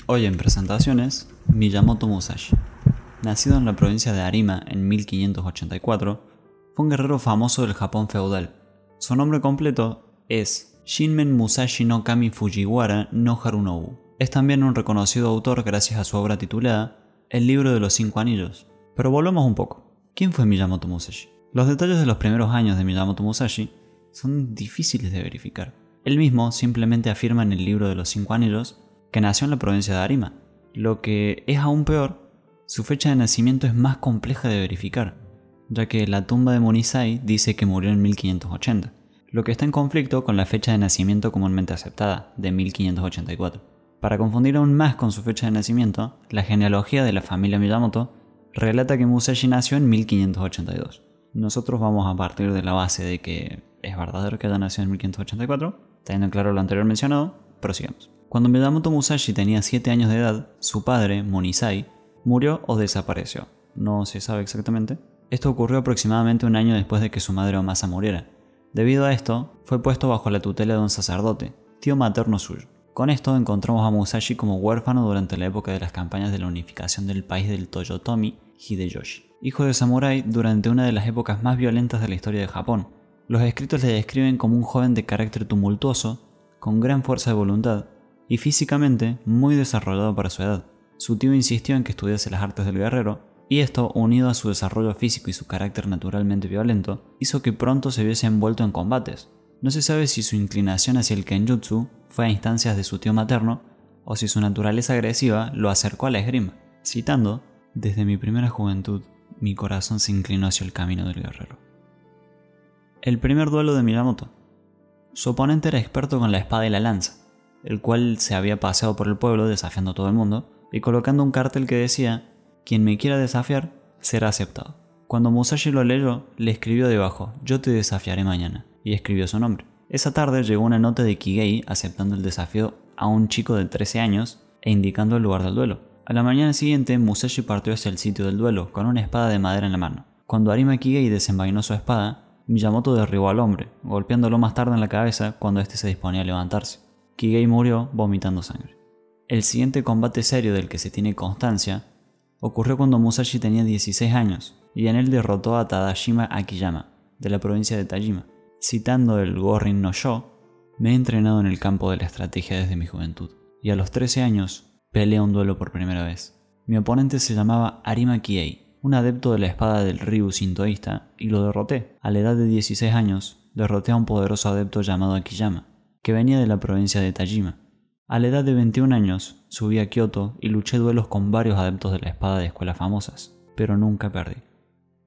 Hoy en presentaciones, Miyamoto Musashi. Nacido en la provincia de Arima en 1584, fue un guerrero famoso del Japón feudal. Su nombre completo es Shinmen Musashi no Kami Fujiwara no Harunobu. Es también un reconocido autor gracias a su obra titulada El libro de los 5 anillos. Pero volvamos un poco. ¿Quién fue Miyamoto Musashi? Los detalles de los primeros años de Miyamoto Musashi son difíciles de verificar. Él mismo simplemente afirma en el libro de los 5 anillos que nació en la provincia de Arima. Lo que es aún peor, su fecha de nacimiento es más compleja de verificar, ya que la tumba de Monisai dice que murió en 1580, lo que está en conflicto con la fecha de nacimiento comúnmente aceptada, de 1584. Para confundir aún más con su fecha de nacimiento, la genealogía de la familia Miyamoto relata que Musashi nació en 1582. Nosotros vamos a partir de la base de que es verdadero que haya nacido en 1584, teniendo claro lo anterior mencionado, prosigamos. Cuando Miyamoto Musashi tenía 7 años de edad, su padre, Monisai, murió o desapareció. No se sabe exactamente. Esto ocurrió aproximadamente un año después de que su madre Omasa muriera. Debido a esto, fue puesto bajo la tutela de un sacerdote, tío materno suyo. Con esto encontramos a Musashi como huérfano durante la época de las campañas de la unificación del país del Toyotomi Hideyoshi. Hijo de samurái durante una de las épocas más violentas de la historia de Japón. Los escritos le describen como un joven de carácter tumultuoso, con gran fuerza de voluntad, y físicamente muy desarrollado para su edad. Su tío insistió en que estudiase las artes del guerrero, y esto, unido a su desarrollo físico y su carácter naturalmente violento, hizo que pronto se viese envuelto en combates. No se sabe si su inclinación hacia el kenjutsu fue a instancias de su tío materno, o si su naturaleza agresiva lo acercó a la esgrima. Citando, desde mi primera juventud, mi corazón se inclinó hacia el camino del guerrero. El primer duelo de Miyamoto. Su oponente era experto con la espada y la lanza, el cual se había paseado por el pueblo desafiando a todo el mundo y colocando un cartel que decía: quien me quiera desafiar será aceptado. Cuando Musashi lo leyó, le escribió debajo: yo te desafiaré mañana, y escribió su nombre. Esa tarde llegó una nota de Kigei aceptando el desafío a un chico de 13 años e indicando el lugar del duelo. A la mañana siguiente, Musashi partió hacia el sitio del duelo con una espada de madera en la mano. Cuando Arima Kigei desenvainó su espada, Miyamoto derribó al hombre, golpeándolo más tarde en la cabeza cuando éste se disponía a levantarse. Kigei murió vomitando sangre. El siguiente combate serio del que se tiene constancia ocurrió cuando Musashi tenía 16 años y en él derrotó a Tadashima Akiyama, de la provincia de Tajima. Citando el Gorin no Sho, me he entrenado en el campo de la estrategia desde mi juventud, y a los 13 años peleé un duelo por primera vez. Mi oponente se llamaba Arima Kigei, un adepto de la espada del Ryu sintoísta, y lo derroté. A la edad de 16 años, derroté a un poderoso adepto llamado Akiyama, que venía de la provincia de Tajima. A la edad de 21 años, subí a Kioto y luché duelos con varios adeptos de la espada de escuelas famosas, pero nunca perdí.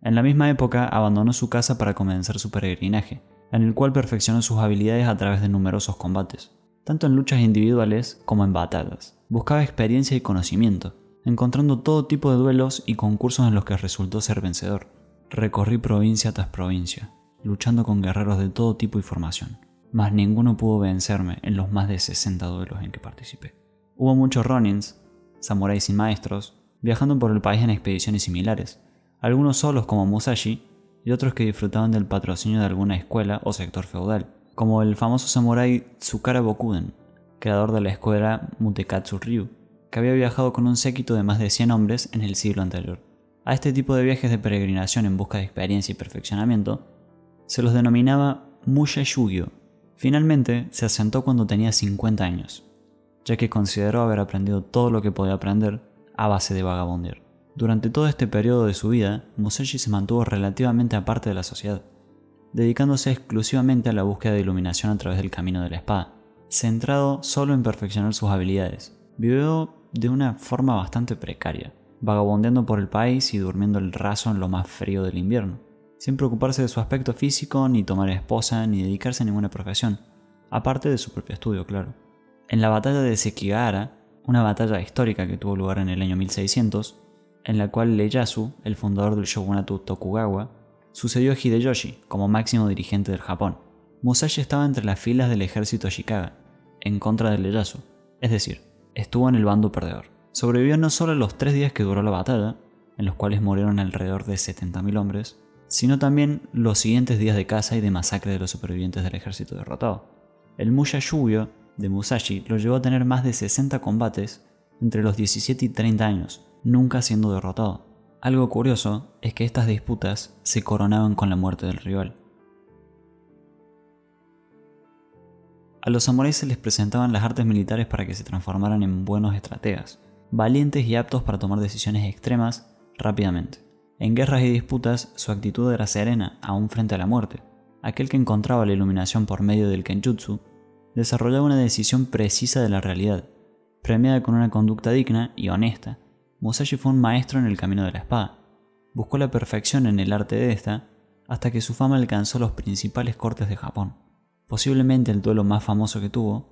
En la misma época abandonó su casa para comenzar su peregrinaje, en el cual perfeccionó sus habilidades a través de numerosos combates, tanto en luchas individuales como en batallas. Buscaba experiencia y conocimiento, encontrando todo tipo de duelos y concursos en los que resultó ser vencedor. Recorrí provincia tras provincia, luchando con guerreros de todo tipo y formación, mas ninguno pudo vencerme en los más de 60 duelos en que participé. Hubo muchos ronins, samuráis sin maestros, viajando por el país en expediciones similares, algunos solos como Musashi y otros que disfrutaban del patrocinio de alguna escuela o sector feudal, como el famoso samurái Tsukara Bokuden, creador de la escuela Mutekatsu Ryu, que había viajado con un séquito de más de 100 hombres en el siglo anterior. A este tipo de viajes de peregrinación en busca de experiencia y perfeccionamiento se los denominaba Musha Shugyo. Finalmente se asentó cuando tenía 50 años, ya que consideró haber aprendido todo lo que podía aprender a base de vagabundear. Durante todo este periodo de su vida, Musashi se mantuvo relativamente aparte de la sociedad, dedicándose exclusivamente a la búsqueda de iluminación a través del camino de la espada, centrado solo en perfeccionar sus habilidades. Vivió de una forma bastante precaria, vagabundeando por el país y durmiendo el raso en lo más frío del invierno, sin preocuparse de su aspecto físico, ni tomar esposa, ni dedicarse a ninguna profesión, aparte de su propio estudio, claro. En la batalla de Sekigahara, una batalla histórica que tuvo lugar en el año 1600, en la cual Ieyasu, el fundador del shogunato Tokugawa, sucedió a Hideyoshi como máximo dirigente del Japón. Musashi estaba entre las filas del ejército Ashikaga, en contra de Ieyasu, es decir, estuvo en el bando perdedor. Sobrevivió no solo los 3 días que duró la batalla, en los cuales murieron alrededor de 70.000 hombres, sino también los siguientes días de caza y de masacre de los supervivientes del ejército derrotado. El Musha Shugyo de Musashi lo llevó a tener más de 60 combates entre los 17 y 30 años, nunca siendo derrotado. Algo curioso es que estas disputas se coronaban con la muerte del rival. A los samuráis se les presentaban las artes militares para que se transformaran en buenos estrategas, valientes y aptos para tomar decisiones extremas rápidamente. En guerras y disputas su actitud era serena, aún frente a la muerte. Aquel que encontraba la iluminación por medio del kenjutsu desarrollaba una decisión precisa de la realidad, premiada con una conducta digna y honesta. Musashi fue un maestro en el camino de la espada. Buscó la perfección en el arte de esta hasta que su fama alcanzó los principales cortes de Japón. Posiblemente el duelo más famoso que tuvo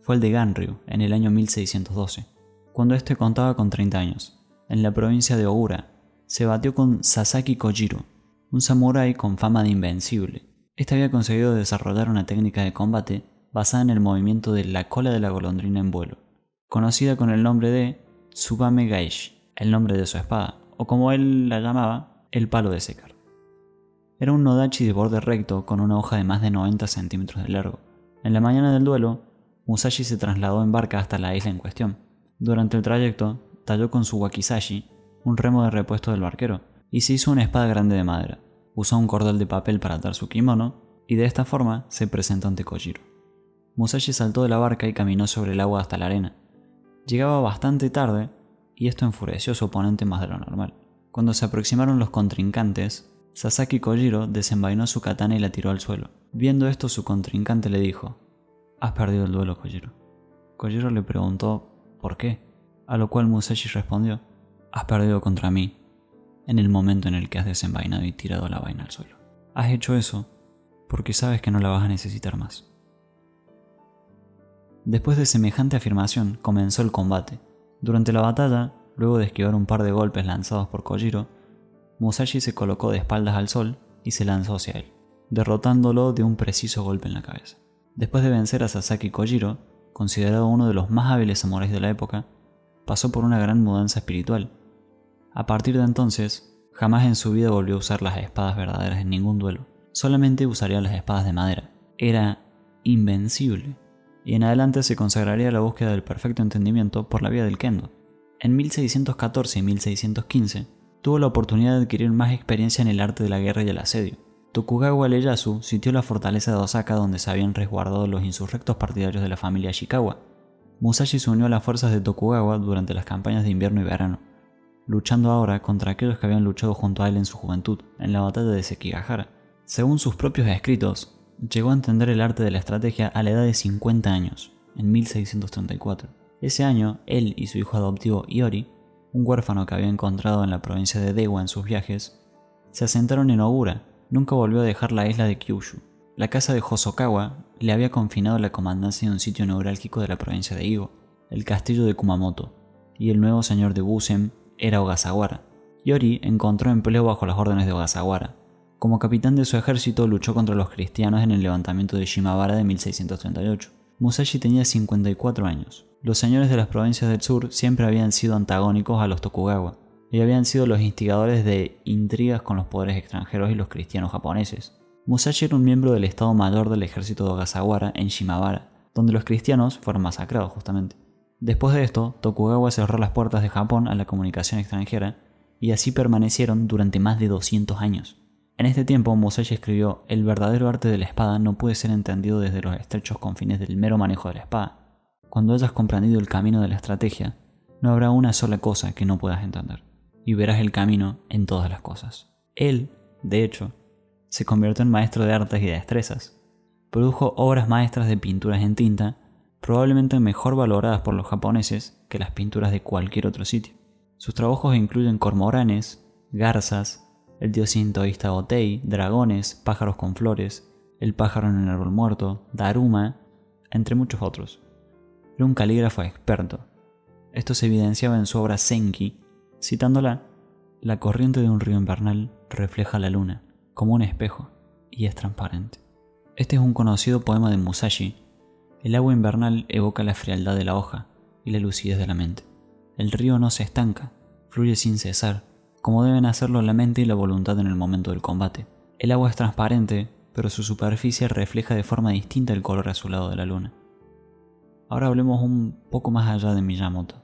fue el de Ganryu en el año 1612, cuando este contaba con 30 años. En la provincia de Ogura se batió con Sasaki Kojiro, un samurái con fama de invencible. Este había conseguido desarrollar una técnica de combate basada en el movimiento de la cola de la golondrina en vuelo, conocida con el nombre de Tsubame Gaishi, el nombre de su espada, o como él la llamaba, el palo de secar. Era un nodachi de borde recto con una hoja de más de 90 centímetros de largo. En la mañana del duelo, Musashi se trasladó en barca hasta la isla en cuestión. Durante el trayecto, talló con su wakizashi, un remo de repuesto del barquero, y se hizo una espada grande de madera. Usó un cordel de papel para atar su kimono, y de esta forma se presentó ante Kojiro. Musashi saltó de la barca y caminó sobre el agua hasta la arena. Llegaba bastante tarde, y esto enfureció a su oponente más de lo normal. Cuando se aproximaron los contrincantes, Sasaki Kojiro desenvainó su katana y la tiró al suelo. Viendo esto, su contrincante le dijo: «Has perdido el duelo, Kojiro». Kojiro le preguntó ¿por qué? A lo cual Musashi respondió: «Has perdido contra mí en el momento en el que has desenvainado y tirado la vaina al suelo. Has hecho eso porque sabes que no la vas a necesitar más». Después de semejante afirmación, comenzó el combate. Durante la batalla, luego de esquivar un par de golpes lanzados por Kojiro, Musashi se colocó de espaldas al sol y se lanzó hacia él, derrotándolo de un preciso golpe en la cabeza. Después de vencer a Sasaki Kojiro, considerado uno de los más hábiles samuráis de la época, pasó por una gran mudanza espiritual. A partir de entonces, jamás en su vida volvió a usar las espadas verdaderas en ningún duelo. Solamente usaría las espadas de madera. Era invencible. Y en adelante se consagraría a la búsqueda del perfecto entendimiento por la vía del kendo. En 1614 y 1615, tuvo la oportunidad de adquirir más experiencia en el arte de la guerra y el asedio. Tokugawa Ieyasu sitió la fortaleza de Osaka donde se habían resguardado los insurrectos partidarios de la familia Ashikawa. Musashi se unió a las fuerzas de Tokugawa durante las campañas de invierno y verano, luchando ahora contra aquellos que habían luchado junto a él en su juventud, en la batalla de Sekigahara. Según sus propios escritos, llegó a entender el arte de la estrategia a la edad de 50 años, en 1634. Ese año, él y su hijo adoptivo Iori, un huérfano que había encontrado en la provincia de Dewa en sus viajes, se asentaron en Ogura. Nunca volvió a dejar la isla de Kyushu. La casa de Hosokawa le había confinado la comandancia de un sitio neurálgico de la provincia de Igo, el castillo de Kumamoto, y el nuevo señor de Busen era Ogasawara. Iori encontró empleo bajo las órdenes de Ogasawara. Como capitán de su ejército luchó contra los cristianos en el levantamiento de Shimabara de 1638. Musashi tenía 54 años. Los señores de las provincias del sur siempre habían sido antagónicos a los Tokugawa y habían sido los instigadores de intrigas con los poderes extranjeros y los cristianos japoneses. Musashi era un miembro del Estado Mayor del ejército de Ogasawara en Shimabara, donde los cristianos fueron masacrados justamente. Después de esto, Tokugawa cerró las puertas de Japón a la comunicación extranjera y así permanecieron durante más de 200 años. En este tiempo, Musashi escribió: «El verdadero arte de la espada no puede ser entendido desde los estrechos confines del mero manejo de la espada. Cuando hayas comprendido el camino de la estrategia, no habrá una sola cosa que no puedas entender, y verás el camino en todas las cosas». Él, de hecho, se convirtió en maestro de artes y de destrezas. Produjo obras maestras de pinturas en tinta, probablemente mejor valoradas por los japoneses que las pinturas de cualquier otro sitio. Sus trabajos incluyen cormoranes, garzas, el dios sintoísta Otei, dragones, pájaros con flores, el pájaro en el árbol muerto, Daruma, entre muchos otros. Era un calígrafo experto. Esto se evidenciaba en su obra Senki, citándola: «La corriente de un río invernal refleja la luna como un espejo y es transparente». Este es un conocido poema de Musashi. El agua invernal evoca la frialdad de la hoja y la lucidez de la mente. El río no se estanca, fluye sin cesar, como deben hacerlo la mente y la voluntad en el momento del combate. El agua es transparente, pero su superficie refleja de forma distinta el color azulado de la luna. Ahora hablemos un poco más allá de Miyamoto.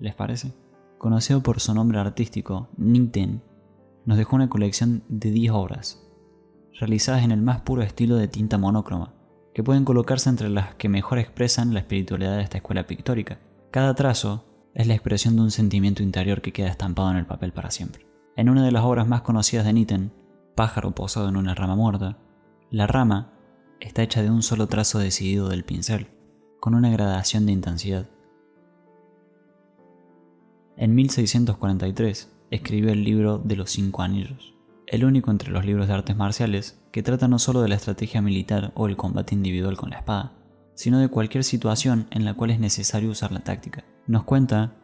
¿les parece? Conocido por su nombre artístico, Niten, nos dejó una colección de 10 obras, realizadas en el más puro estilo de tinta monócroma, que pueden colocarse entre las que mejor expresan la espiritualidad de esta escuela pictórica. Cada trazo es la expresión de un sentimiento interior que queda estampado en el papel para siempre. En una de las obras más conocidas de Niten, Pájaro posado en una rama muerta, la rama está hecha de un solo trazo decidido del pincel, con una gradación de intensidad. En 1643 escribió el libro de los 5 anillos, el único entre los libros de artes marciales que trata no solo de la estrategia militar o el combate individual con la espada, sino de cualquier situación en la cual es necesario usar la táctica. Nos cuenta: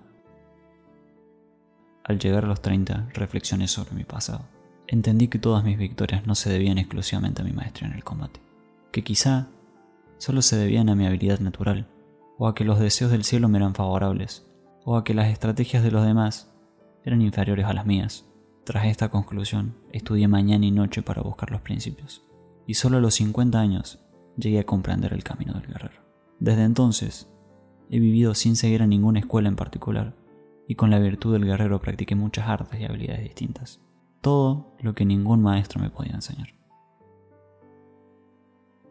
al llegar a los 30, reflexioné sobre mi pasado. Entendí que todas mis victorias no se debían exclusivamente a mi maestría en el combate, que quizá solo se debían a mi habilidad natural, o a que los deseos del cielo me eran favorables, o a que las estrategias de los demás eran inferiores a las mías. Tras esta conclusión, estudié mañana y noche para buscar los principios, y solo a los 50 años llegué a comprender el camino del guerrero. Desde entonces, he vivido sin seguir a ninguna escuela en particular, y con la virtud del guerrero practiqué muchas artes y habilidades distintas. Todo lo que ningún maestro me podía enseñar.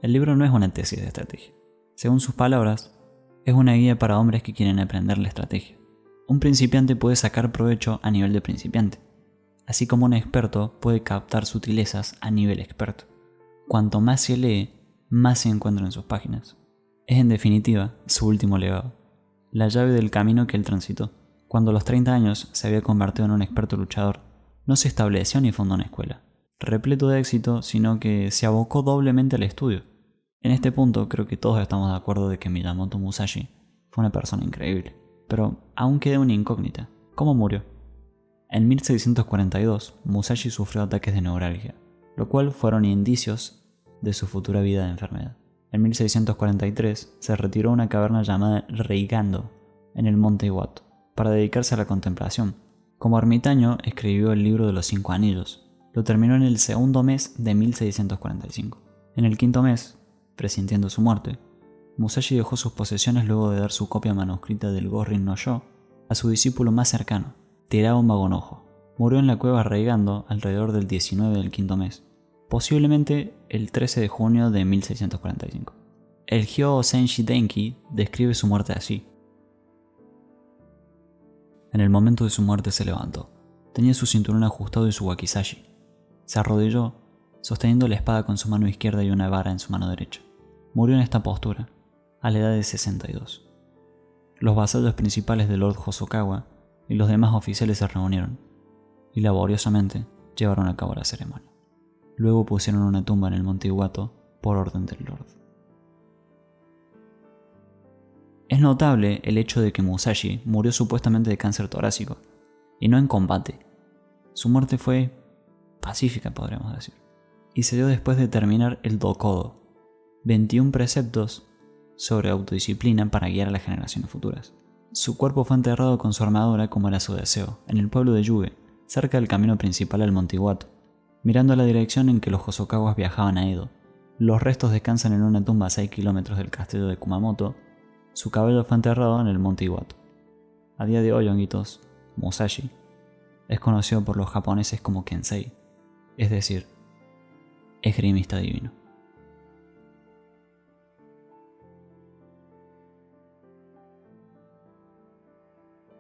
El libro no es una tesis de estrategia. Según sus palabras, es una guía para hombres que quieren aprender la estrategia. Un principiante puede sacar provecho a nivel de principiante, así como un experto puede captar sutilezas a nivel experto. Cuanto más se lee, más se encuentra en sus páginas. Es en definitiva su último legado, la llave del camino que él transitó. Cuando a los 30 años se había convertido en un experto luchador, no se estableció ni fundó una escuela, repleto de éxito, sino que se abocó doblemente al estudio. En este punto creo que todos estamos de acuerdo de que Miyamoto Musashi fue una persona increíble, pero aún queda una incógnita: ¿cómo murió? En 1642, Musashi sufrió ataques de neuralgia, lo cual fueron indicios de su futura vida de enfermedad. En 1643 se retiró a una caverna llamada Reigando, en el monte Iwate, para dedicarse a la contemplación. Como ermitaño escribió el libro de los 5 anillos. Lo terminó en el segundo mes de 1645. En el quinto mes, presintiendo su muerte, Musashi dejó sus posesiones luego de dar su copia manuscrita del Gorin no Sho a su discípulo más cercano, Terao Magonojo. Murió en la cueva Reigando alrededor del 19 del quinto mes, posiblemente el 13 de junio de 1645. El Hyo Senshi Denki describe su muerte así: en el momento de su muerte se levantó. Tenía su cinturón ajustado y su wakizashi. Se arrodilló, sosteniendo la espada con su mano izquierda y una vara en su mano derecha. Murió en esta postura, a la edad de 62. Los vasallos principales de Lord Hosokawa y los demás oficiales se reunieron, y laboriosamente llevaron a cabo la ceremonia. Luego pusieron una tumba en el monte Iwate por orden del Lord. Es notable el hecho de que Musashi murió supuestamente de cáncer torácico, y no en combate. Su muerte fue pacífica, podríamos decir, y se dio después de terminar el Dokodo, 21 preceptos sobre autodisciplina para guiar a las generaciones futuras. Su cuerpo fue enterrado con su armadura, como era su deseo, en el pueblo de Yuge, cerca del camino principal al monte Iwate, mirando a la dirección en que los Hosokawas viajaban a Edo. Los restos descansan en una tumba a 6 kilómetros del castillo de Kumamoto. Su cabello fue enterrado en el monte Iwate. A día de hoy, honguitos, Musashi es conocido por los japoneses como Kensei, es decir, esgrimista divino.